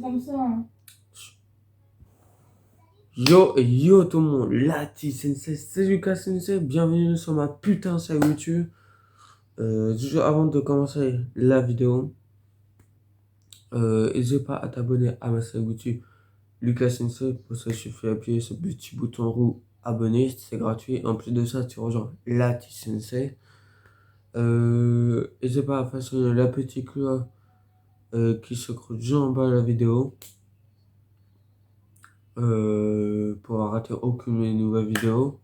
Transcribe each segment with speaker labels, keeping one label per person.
Speaker 1: comme ça. Hein.
Speaker 2: Yo tout le monde, Lati Sensei, c'est Lucas Sensei, bienvenue sur ma putain de chaîne YouTube. Juste avant de commencer la vidéo, n'hésite pas à t'abonner à ma chaîne YouTube Lucas Sensei. Pour ça, il suffit d'appuyer sur le petit bouton rouge abonner, c'est gratuit. En plus de ça, tu rejoins Lati Sensei. N'hésite pas à façonner la petite cloche qui se trouve juste en bas de la vidéo. Pour rater aucune de mes nouvelles vidéos.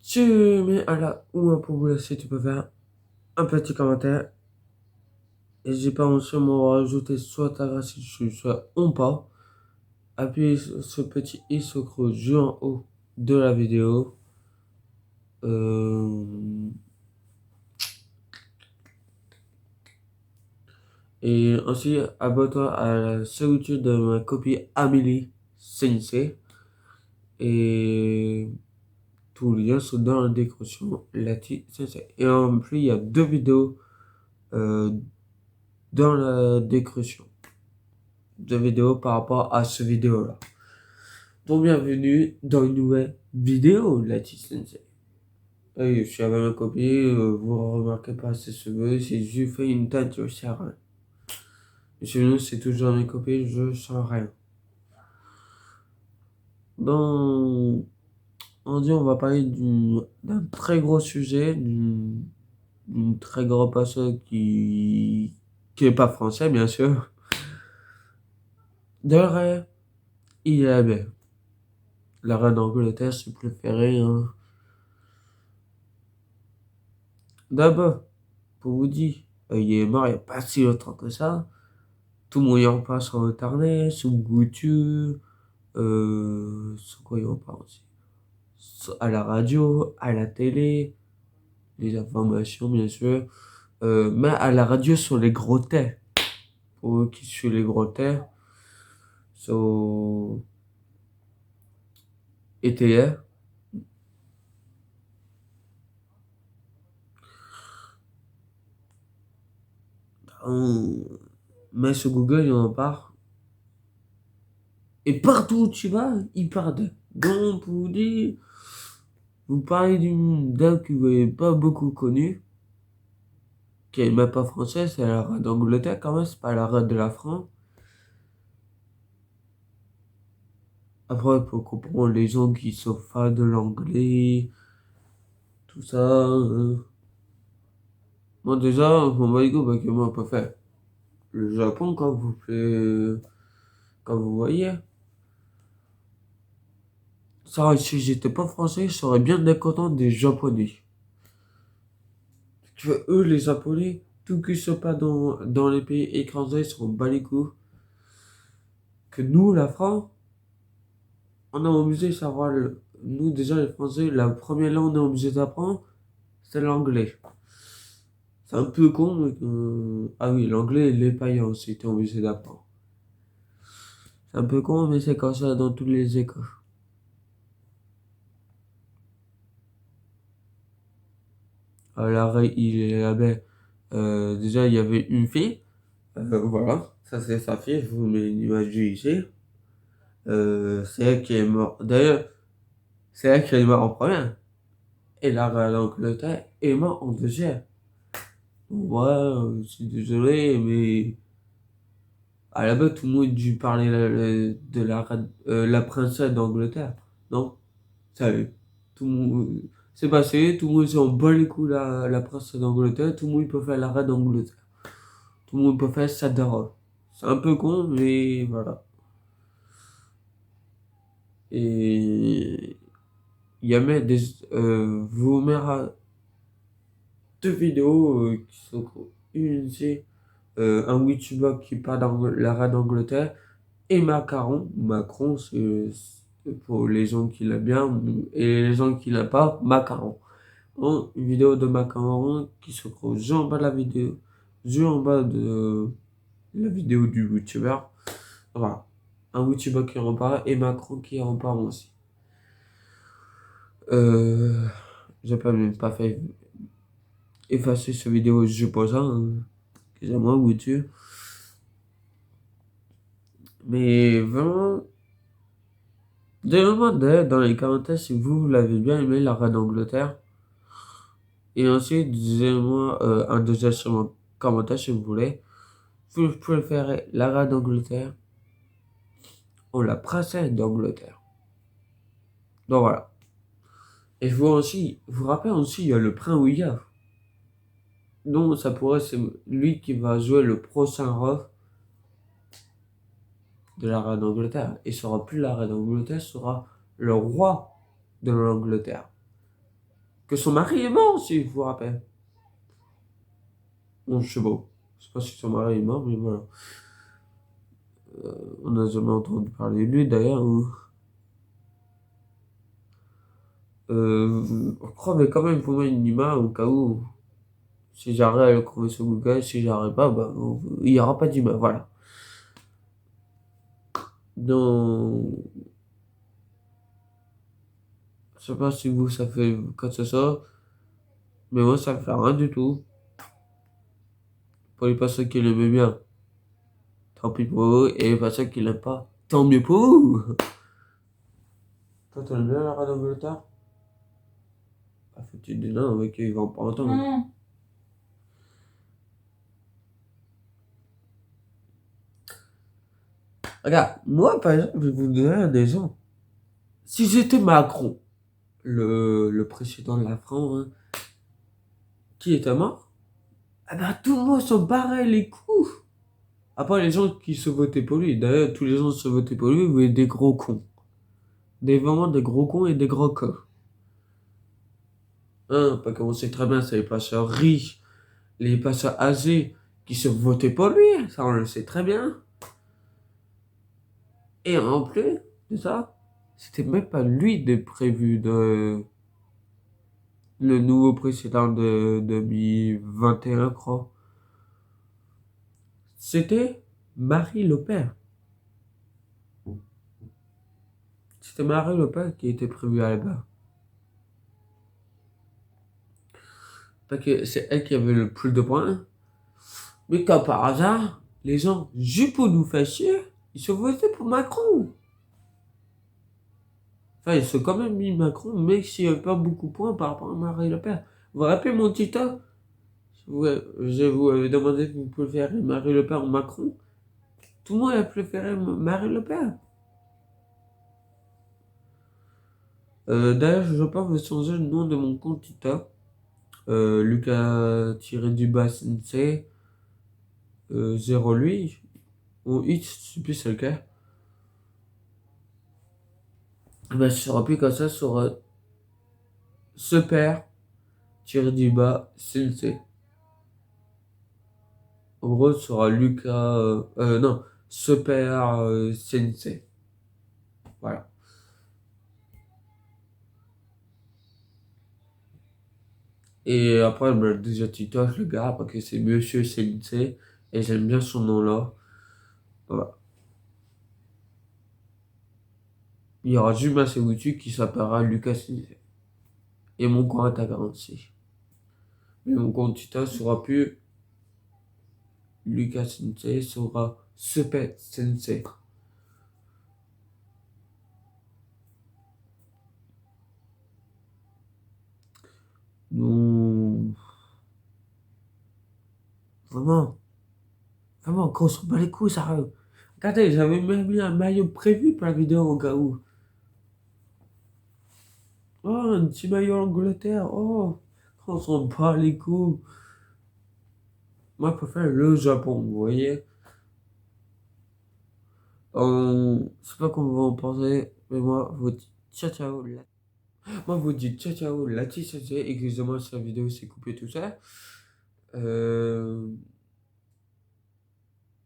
Speaker 2: Tu mets un là ou un pouce bleu si tu peux faire un petit commentaire. N'hésite pas aussi à rajouter soit ta gratitude, soit on pas. Appuyez sur ce petit i creux juste en haut de la vidéo. Et ensuite, abonne-toi à la chaîne YouTube de ma copine Amélie Sensei. Et tous les liens sont dans la description. Et en plus, il y a 2 vidéos dans la description. 2 vidéos par rapport à ce vidéo-là. Donc, bienvenue dans une nouvelle vidéo, Lati Sensei. Je suis avec ma copine, vous remarquez pas ses cheveux, c'est juste fait une teinte, je sais rien. Chez nous, c'est toujours mes copines, je sens rien. Bon, on dit on va parler d'un très gros sujet, d'une très grosse personne qui est pas français, bien sûr. De vrai, il est bien. La reine d'Angleterre, c'est préféré, hein. D'abord, pour vous dire, il est mort il n'y a pas si longtemps que ça. Tout le monde y en parle sur internet, sur YouTube, sur quoi il en parle aussi? À la radio, à la télé, les informations bien sûr. Mais à la radio sur les gros thèmes. Pour eux qui suivent les gros thèmes, sur ETR. Mais sur Google, il en parle. Et partout où tu vas, il parle d'eux. Donc, pour vous dire, vous parlez d'une dame que vous n'avez pas beaucoup connue, qui n'est même pas française, c'est la reine d'Angleterre quand même, c'est pas la reine de la France. Après, pour comprendre les gens qui sont fans de l'anglais, tout ça. Moi déjà, mon baïgo, bah, que moi, on peut faire le Japon quand vous voyez. Ça, si j'étais pas français, je serais bien mécontent des Japonais. Tu vois, eux, les Japonais, tout qui se passe dans les pays étrangers, ils sont bas les couilles. Que nous, la France, on est obligé de savoir nous, déjà, les Français, la première langue qu'on est obligé d'apprendre, c'est l'anglais. C'est un peu con, mais ah oui, l'anglais et l'espagnol aussi, t'es obligé d'apprendre. C'est un peu con, mais c'est comme ça dans toutes les écoles. Alors, il avait, déjà, il y avait une fille, voilà, ça c'est sa fille, je vous mets une image ici. C'est elle qui est morte. D'ailleurs, c'est elle qui est morte en première. Et la reine d'Angleterre est morte en deuxième. Ouais, je suis désolé, mais à la base, tout le monde dû parler de la princesse d'Angleterre. Non, ça y est. Tout le monde, c'est passé, tout le monde s'en bat les couilles la princesse d'Angleterre, tout le monde peut faire la reine d'Angleterre. Tout le monde peut faire ça d'Europe. C'est un peu con, mais voilà. Et il y a même vous mettra 2 vidéos qui sont une c'est un YouTuber qui parle de la reine d'Angleterre et Macron, c'est pour les gens qui l'aiment bien et les gens qui l'aiment pas, Macaron. Donc, une vidéo de Macaron qui se trouve juste en bas de la vidéo, juste en bas de la vidéo du YouTuber. Voilà. Un YouTuber qui en parle et Macron qui en parle aussi. J'ai pas même pas fait effacer cette vidéo, je pense, hein. Excusez-moi, YouTube. Mais vraiment, demandez dans les commentaires si vous l'avez bien aimé, la reine d'Angleterre. Et ensuite, dites-moi un deuxième commentaire si vous voulez. Vous préférez la reine d'Angleterre ou la princesse d'Angleterre? Donc voilà. Et je vous aussi, vous rappelez aussi, il y a le prince William. Donc ça pourrait, c'est lui qui va jouer le prochain rôle de la reine d'Angleterre. Et sera plus la reine d'Angleterre, sera le roi de l'Angleterre. Que son mari est mort aussi, je vous rappelle. Bon, je sais pas. Je sais pas si son mari est mort, mais voilà. On n'a jamais entendu parler de lui d'ailleurs. Je crois, mais quand même, pour moi, une image au cas où, si j'arrive à le trouver sur Google, si j'arrive pas, bah, il n'y aura pas d'image, voilà. Donc, je sais pas si vous, ça fait quand ce soit, mais moi, ça me fait rien du tout. Pour les personnes qui l'aiment bien, tant pis pour eux, et les personnes qui l'aiment pas, tant mieux pour vous. Toi, t'aimes bien la reine d'Angleterre? Ah, faut que tu dis non, avec ils vont pas entendre. Regarde, moi, par exemple, je vais vous donner un exemple. Si j'étais Macron, le président de la France, hein, qui était mort, eh ben, tout le monde s'en barrait les coups. À part les gens qui se votaient pour lui. D'ailleurs, tous les gens qui se votaient pour lui, mais des gros cons. Vraiment des gros cons et des gros cons. Hein, parce qu'on sait très bien, c'est les passeurs riches, les passeurs âgés qui se votaient pour lui. Ça, on le sait très bien. Et en plus de ça, c'était même pas lui de prévu de le nouveau président de 2021, je crois. C'était Marie Le Pen. C'était Marie Le Pen qui était prévue à la base. Parce que c'est elle qui avait le plus de points. Mais comme par hasard, les gens, juste pour nous faire chier, ils se votaient pour Macron. Enfin, ils se sont quand même mis Macron, mais s'il n'y avait pas beaucoup de points par rapport à Marie Le Pen. Vous vous rappelez mon TikTok? Je vous avais demandé si vous préférez Marie Le Pen ou Macron. Tout le monde a préféré Marie Le Pen. D'ailleurs, je vais pas vous changer le nom de mon compte TikTok. Lucas-Sensei 08 ou X, je sais plus c'est lequel. Ben, je serai plus comme ça sur super-sensei. En gros, ce sera Lucas. Non, super sensei. Voilà. Et après, ben, déjà TikTok, le gars, parce que c'est Monsieur Sensei. Et j'aime bien son nom-là. Voilà. Il y aura juste ma YouTube qui s'appellera Lucas Sensei. Et mon compte à 46. Mais mon compte TikTok sera plus Lucas Sensei, sera Super Sensei. Donc, vraiment, vraiment, qu'on s'en bat les couilles, ça. Regardez, j'avais même mis un maillot prévu pour la vidéo au cas où. Oh, un petit maillot Angleterre. Oh, on s'en bat les couilles. Moi, je préfère le Japon, vous voyez. Je sais pas comment vous en pensez, mais moi, je vous dis ciao ciao. Moi, je vous dis ciao ciao, la tissage. Excusez-moi si la vidéo s'est coupée tout ça. Euh...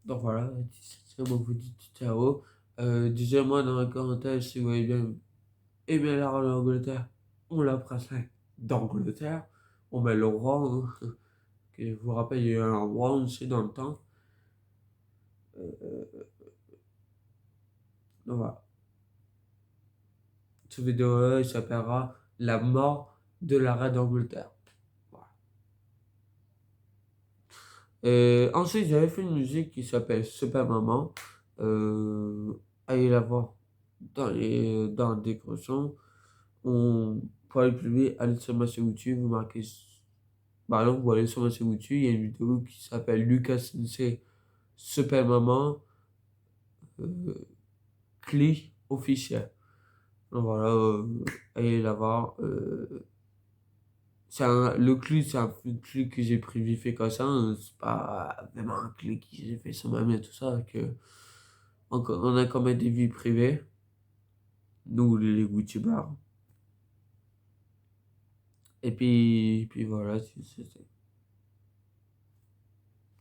Speaker 2: Donc voilà, moi, je vous dis ciao. Dites-moi dans les commentaires si vous voyez bien. Et bien, la reine d'Angleterre, on la princesse d'Angleterre. On met le roi, hein. Que je vous rappelle, il y a eu un roi aussi dans le temps. Euh, donc voilà. Cette vidéo-là, il s'appellera La mort de la reine d'Angleterre. Voilà. Ensuite, j'avais fait une musique qui s'appelle Super Maman. allez la voir dans la description. Pour aller plus vite, allez sur ma chaîne YouTube, vous marquez, par exemple, vous allez sur ma chaîne YouTube, il y a une vidéo qui s'appelle Lucas Sensei Super Maman, euh, Cli officiel. Donc voilà, allez la voir. Le clip, c'est un clip que j'ai pris vite fait comme ça, hein. C'est pas vraiment un clip que j'ai fait sur moi-même et tout ça, que on a quand même des vies privées, nous les youtubeurs. Et puis voilà,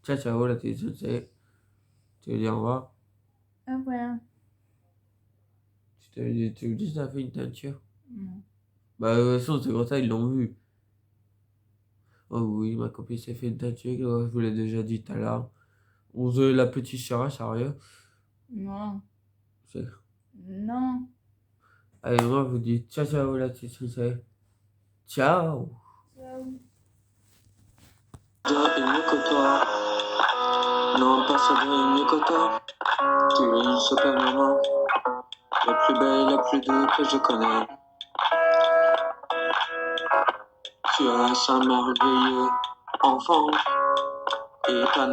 Speaker 2: ciao ciao la télé, tu veux dire au revoir?
Speaker 1: Ah voilà.
Speaker 2: Tu veux dire que t'as fait une teinture?
Speaker 1: Non.
Speaker 2: Bah de toute façon, c'est comme ça, ils l'ont vu. Oh oui, ma copine s'est fait une teinture, je vous l'ai déjà dit tout à l'heure. On se la petite sœur, sérieux.
Speaker 1: Non.
Speaker 2: C'est-
Speaker 1: Non.
Speaker 2: Allez, moi, je vous dis ciao ciao la télé, ciao!
Speaker 1: Ciao.
Speaker 2: Et mieux que toi, non pas savoir mieux que toi, tu es une super maman, la plus belle, la plus douce que je connais. Tu as un merveilleux enfant et ta